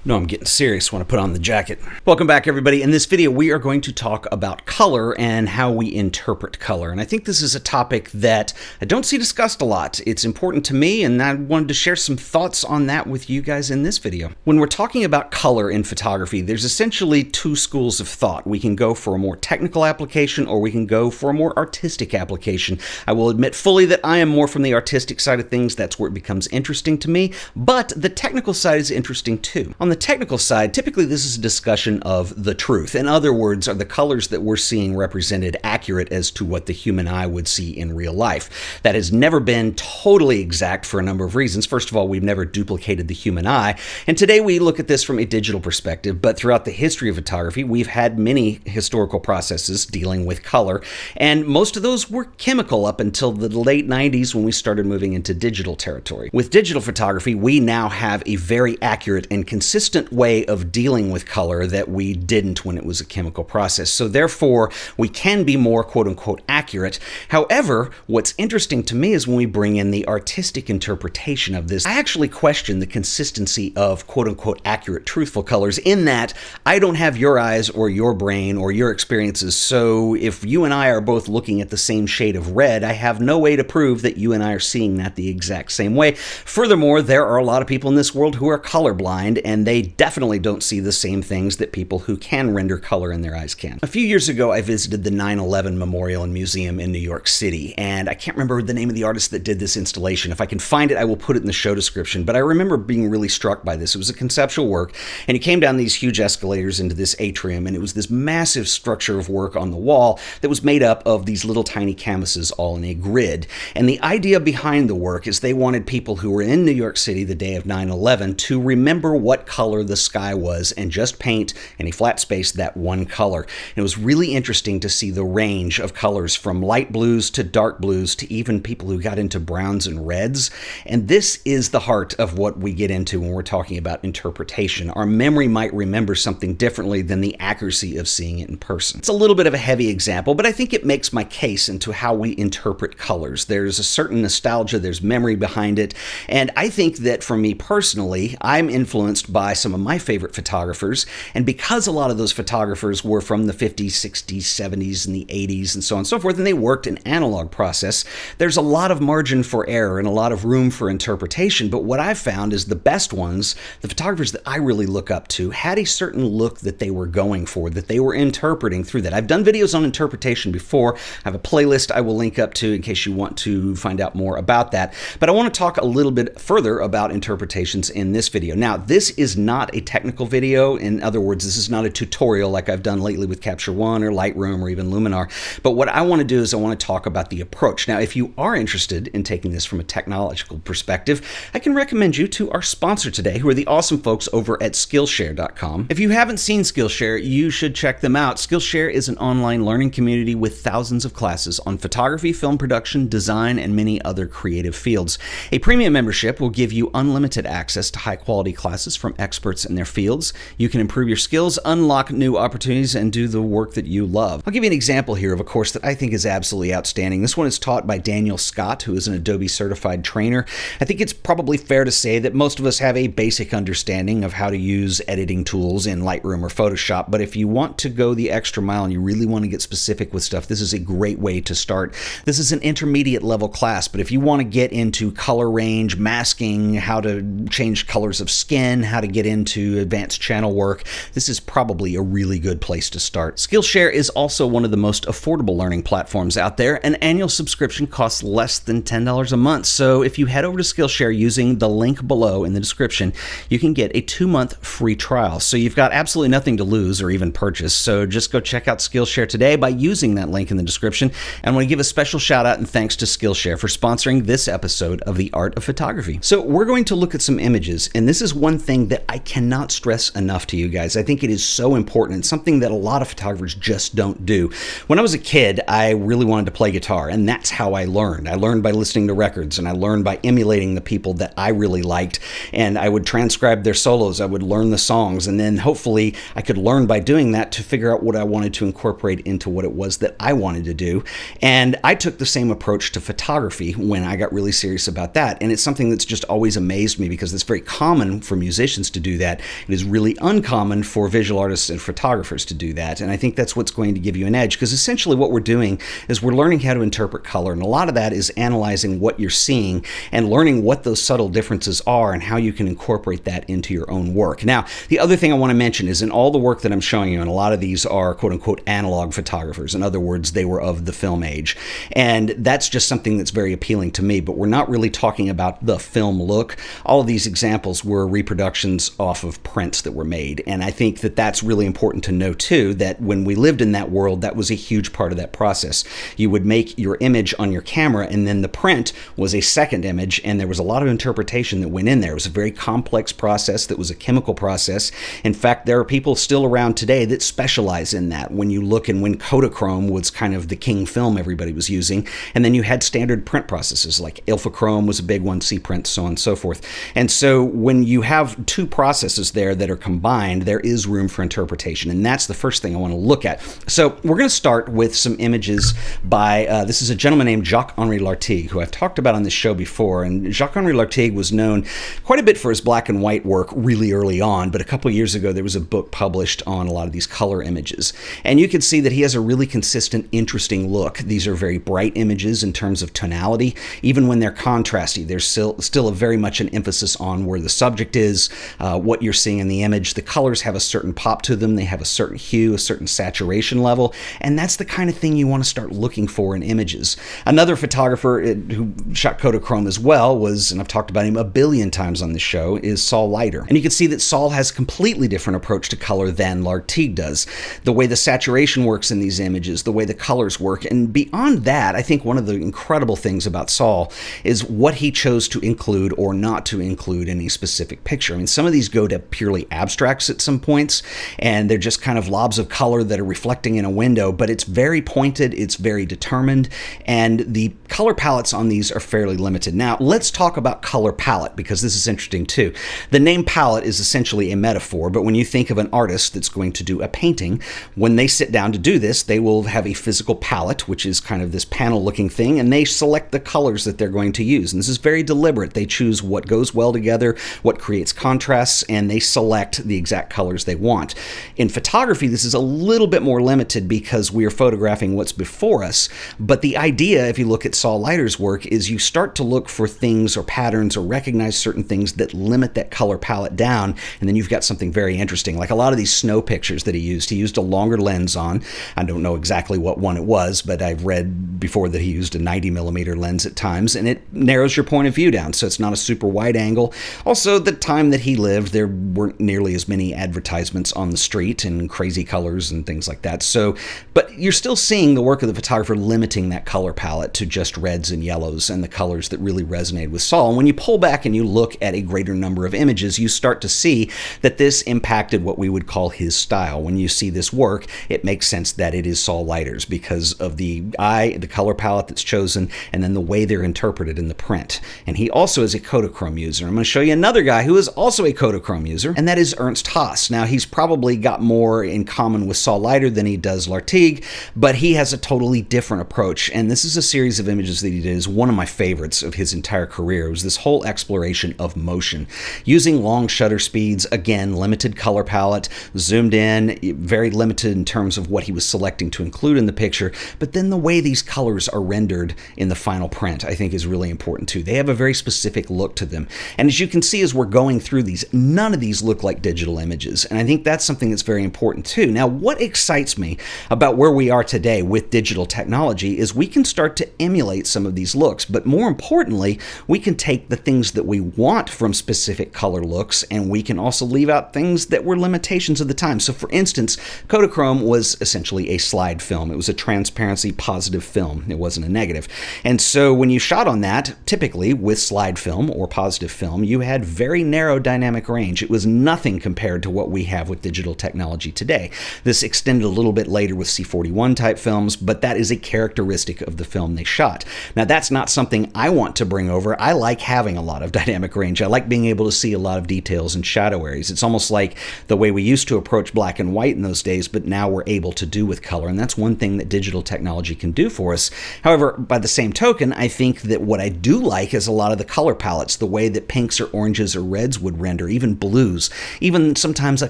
No, I'm getting serious when I put on the jacket. Welcome back, everybody. In this video, we are going to talk about color and how we interpret color. And I think this is a topic that I don't see discussed a lot. It's important to me, and I wanted to share some thoughts on that with you guys in this video. When we're talking about color in photography, there's essentially two schools of thought. We can go for a more technical application, or we can go for a more artistic application. I will admit fully that I am more from the artistic side of things. That's where it becomes interesting to me, but the technical side is interesting too. On the technical side, typically this is a discussion of the truth. In other words, are the colors that we're seeing represented accurate as to what the human eye would see in real life? That has never been totally exact for a number of reasons. First of all, we've never duplicated the human eye, and today we look at this from a digital perspective, but throughout the history of photography, we've had many historical processes dealing with color, and most of those were chemical up until the late 90s when we started moving into digital territory. With digital photography, we now have a very accurate and consistent way of dealing with color that we didn't when it was a chemical process. So therefore, we can be more quote-unquote accurate. However, what's interesting to me is when we bring in the artistic interpretation of this, I actually question the consistency of quote-unquote accurate, truthful colors, in that I don't have your eyes or your brain or your experiences. So if you and I are both looking at the same shade of red, I have no way to prove that you and I are seeing that the exact same way. Furthermore, there are a lot of people in this world who are colorblind, and they definitely don't see the same things that people who can render color in their eyes can. A few years ago, I visited the 9/11 Memorial and Museum in New York City, and I can't remember the name of the artist that did this installation. If I can find it, I will put it in the show description, but I remember being really struck by this. It was a conceptual work, and he came down these huge escalators into this atrium, and it was this massive structure of work on the wall that was made up of these little tiny canvases all in a grid. And the idea behind the work is they wanted people who were in New York City the day of 9/11 to remember what color the sky was and just paint any flat space that one color. And it was really interesting to see the range of colors from light blues to dark blues to even people who got into browns and reds. And this is the heart of what we get into when we're talking about interpretation. Our memory might remember something differently than the accuracy of seeing it in person. It's a little bit of a heavy example, but I think it makes my case into how we interpret colors. There's a certain nostalgia, there's memory behind it, and I think that for me personally, I'm influenced by some of my favorite photographers, and because a lot of those photographers were from the 50s, 60s, 70s, and the 80s, and so on and so forth, and they worked in analog process, there's a lot of margin for error and a lot of room for interpretation. But what I've found is the best ones, the photographers that I really look up to, had a certain look that they were going for, that they were interpreting through that. I've done videos on interpretation before. I have a playlist I will link up to in case you want to find out more about that. But I want to talk a little bit further about interpretations in this video. Now, this is not a technical video. In other words, this is not a tutorial like I've done lately with Capture One or Lightroom or even Luminar. But what I want to do is I want to talk about the approach. Now, if you are interested in taking this from a technological perspective, I can recommend you to our sponsor today, who are the awesome folks over at Skillshare.com. If you haven't seen Skillshare, you should check them out. Skillshare is an online learning community with thousands of classes on photography, film production, design, and many other creative fields. A premium membership will give you unlimited access to high-quality classes from experts in their fields. You can improve your skills, unlock new opportunities, and do the work that you love. I'll give you an example here of a course that I think is absolutely outstanding. This one is taught by Daniel Scott, who is an Adobe certified trainer. I think it's probably fair to say that most of us have a basic understanding of how to use editing tools in Lightroom or Photoshop, but if you want to go the extra mile and you really want to get specific with stuff, this is a great way to start. This is an intermediate level class, but if you want to get into color range, masking, how to change colors of skin, how to get into advanced channel work, this is probably a really good place to start. Skillshare is also one of the most affordable learning platforms out there. An annual subscription costs less than $10 a month. So if you head over to Skillshare using the link below in the description, you can get a 2-month free trial. So you've got absolutely nothing to lose or even purchase. So just go check out Skillshare today by using that link in the description. And I want to give a special shout out and thanks to Skillshare for sponsoring this episode of The Art of Photography. So we're going to look at some images, and this is one thing that I cannot stress enough to you guys. I think it is so important. It's something that a lot of photographers just don't do. When I was a kid, I really wanted to play guitar, and that's how I learned. I learned by listening to records, and I learned by emulating the people that I really liked, and I would transcribe their solos. I would learn the songs, and then hopefully I could learn by doing that to figure out what I wanted to incorporate into what it was that I wanted to do. And I took the same approach to photography when I got really serious about that, and it's something that's just always amazed me because it's very common for musicians to to do that. It is really uncommon for visual artists and photographers to do that, and I think that's what's going to give you an edge, because essentially what we're doing is we're learning how to interpret color, and a lot of that is analyzing what you're seeing and learning what those subtle differences are and how you can incorporate that into your own work. Now, the other thing I want to mention is in all the work that I'm showing you, and a lot of these are quote-unquote analog photographers. In other words, they were of the film age, and that's just something that's very appealing to me, but we're not really talking about the film look. All of these examples were reproductions off of prints that were made, and I think that that's really important to know too, that when we lived in that world, that was a huge part of that process. You would make your image on your camera, and then the print was a second image, and there was a lot of interpretation that went in there. It was a very complex process that was a chemical process. In fact, there are people still around today that specialize in that. When you look, and when Kodachrome was kind of the king film everybody was using, and then you had standard print processes like Alphachrome was a big one, C-print, so on and so forth. And so when you have two processes there that are combined, there is room for interpretation, and that's the first thing I want to look at. So we're going to start with some images by, this is a gentleman named Jacques-Henri Lartigue, who I've talked about on this show before, and Jacques-Henri Lartigue was known quite a bit for his black and white work really early on, but a couple years ago there was a book published on a lot of these color images, and you can see that he has a really consistent, interesting look. These are very bright images in terms of tonality. Even when they're contrasty, there's still a very much an emphasis on where the subject is, what you're seeing in the image. The colors have a certain pop to them, they have a certain hue, a certain saturation level, and that's the kind of thing you want to start looking for in images. Another photographer who shot Kodachrome as well was, and I've talked about him a billion times on this show, is Saul Leiter. And you can see that Saul has a completely different approach to color than Lartigue does. The way the saturation works in these images, the way the colors work, and beyond that, I think one of the incredible things about Saul is what he chose to include or not to include in a specific picture. I mean, some of these go to purely abstracts at some points, and they're just kind of lobs of color that are reflecting in a window, but it's very pointed, it's very determined, and the color palettes on these are fairly limited. Now, let's talk about color palette, because this is interesting too. The name palette is essentially a metaphor, but when you think of an artist that's going to do a painting, when they sit down to do this, they will have a physical palette, which is kind of this panel-looking thing, and they select the colors that they're going to use. And this is very deliberate. They choose what goes well together, what creates contrasts, and they select the exact colors they want. In photography, this is a little bit more limited because we are photographing what's before us, but the idea, if you look at Saul Leiter's work, is you start to look for things or patterns or recognize certain things that limit that color palette down, and then you've got something very interesting. Like a lot of these snow pictures that he used a longer lens on. I don't know exactly what one it was, but I've read before that he used a 90mm lens at times, and it narrows your point of view down, so it's not a super wide angle. Also, the time that he lived, there weren't nearly as many advertisements on the street and crazy colors and things like that. So, but you're still seeing the work of the photographer limiting that color palette to just reds and yellows and the colors that really resonate with Saul. And when you pull back and you look at a greater number of images, you start to see that this impacted what we would call his style. When you see this work, it makes sense that it is Saul Leiter's because of the eye, the color palette that's chosen, and then the way they're interpreted in the print. And he also is a Kodachrome user. I'm going to show you another guy who is also a Kodachrome user, and that is Ernst Haas. Now, he's probably got more in common with Saul Leiter than he does Lartigue, but he has a totally different approach, and this is a series of images that he did is one of my favorites of his entire career. It was this whole exploration of motion, using long shutter speeds, again, limited color palette, zoomed in, very limited in terms of what he was selecting to include in the picture, but then the way these colors are rendered in the final print, I think is really important too. They have a very specific look to them, and as you can see as we're going through these, none of these look like digital images, and I think that's something that's very important too. Now, what excites me about where we are today with digital technology is we can start to emulate some of these looks, but more importantly, we can take the things that we want from specific color looks, and we can also leave out things that were limitations of the time. So for instance, Kodachrome was essentially a slide film. It was a transparency positive film. It wasn't a negative. And so when you shot on that, typically with slide film or positive film, you had very narrow dynamic range. It was nothing compared to what we have with digital technology today. This extended a little bit later with C41 type films, but that is a characteristic of the film they shot. Now, that's not something I want to bring over. I like having a lot of dynamic range. I like being able to see a lot of details and shadow areas. It's almost like the way we used to approach black and white in those days, but now we're able to do with color, and that's one thing that digital technology can do for us. However, by the same token, I think that what I do like is a lot of the color palettes, the way that pinks or oranges or reds would render render, even blues, even sometimes a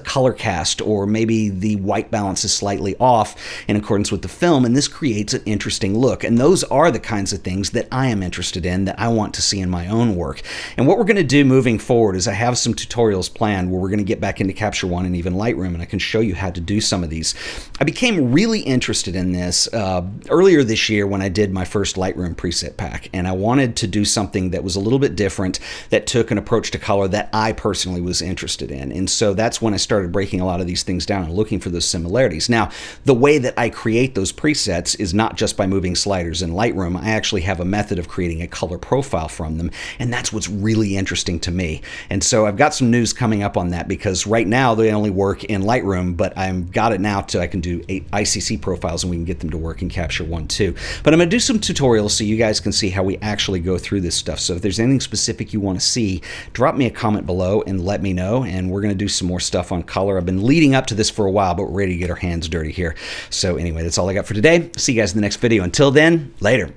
color cast, or maybe the white balance is slightly off in accordance with the film, and this creates an interesting look. And those are the kinds of things that I am interested in, that I want to see in my own work. And what we're going to do moving forward is I have some tutorials planned where we're going to get back into Capture One and even Lightroom, and I can show you how to do some of these. I became really interested in this earlier this year when I did my first Lightroom preset pack, and I wanted to do something that was a little bit different, that took an approach to color that I personally was interested in. And so that's when I started breaking a lot of these things down and looking for those similarities. Now, the way that I create those presets is not just by moving sliders in Lightroom. I actually have a method of creating a color profile from them, and that's what's really interesting to me. And so I've got some news coming up on that, because right now they only work in Lightroom, but I've got it now to I can do ICC profiles, and we can get them to work in Capture One too. But I'm going to do some tutorials so you guys can see how we actually go through this stuff. So if there's anything specific you want to see, drop me a comment below and let me know, and we're going to do some more stuff on color. I've been leading up to this for a while, but we're ready to get our hands dirty here. So anyway, that's all I got for today. See you guys in the next video. Until then, later.